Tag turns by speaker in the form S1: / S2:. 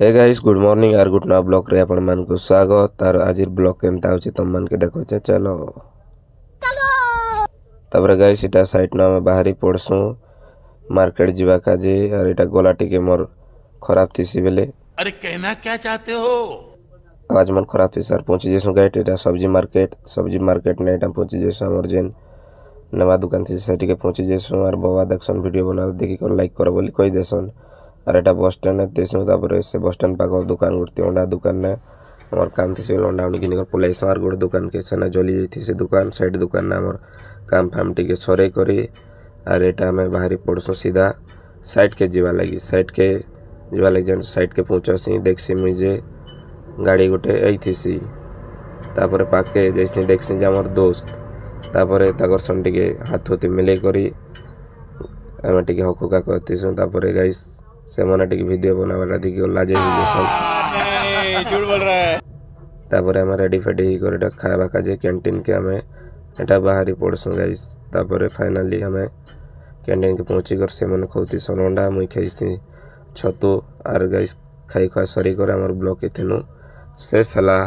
S1: Hey guys good morning यार good ना blog रे आपण मान को स्वागत तार आज ब्लॉग केनता होची तुम मन के देखो चलो तबरे गाइस इटा साइड ना में बाहरी पड़सू मार्केट जीवा काजे और इटा गोला टिके मोर खराब थीसी बेले।
S2: अरे कहना क्या चाहते हो?
S1: आज मन खराब थी सर पहुंची जेसु गाइट इटा सब्जी मार्केट ने इटा पहुंची जेसु हमर जेन नवा दुकान थी सेठी के पहुंची जेसु और बाबा देखसन वीडियो बना देखि कर लाइक करो बोली कहि देसन और एटा बस स्टैंड है देसु तापर से बस स्टैंड पाखर दुकान गुड़ती अंडा दुकान ने हमर काम थी से अंडा उनी किनी कर पलाइस और गोड़ दुकान के सेना जली जैती से दुकान साइड दुकान ना हमर काम फाम टिके सरे करी और एटा में बाहरी पड़सु सीधा साइड के जीवा लगी जन साइड के पहुंचसी देखसी मुझे गाड़ी गोटे ऐथीसी तापर पाके जैसे देखसी जे हमर दोस्त तापर ताकर सन टिके हाथ होती मिले करी आम टिके हकुका करतीसु तापर गाइस से मने टिके वीडियो बनावाला देखि लाजे सब
S2: झूठ बोल रहा है।
S1: तापर हम रेडी फेडी ही कर खावा काजे कैंटीन के हमें एटा बाहरी पड़सु गाइस तापर फाइनली हमें कैंटीन के पहुंची कर से मन खौती सनंडा मुई खाइसी छतु आर गाइस खाई खा सरी कर हमर ब्लॉक के थेनु शेष हला।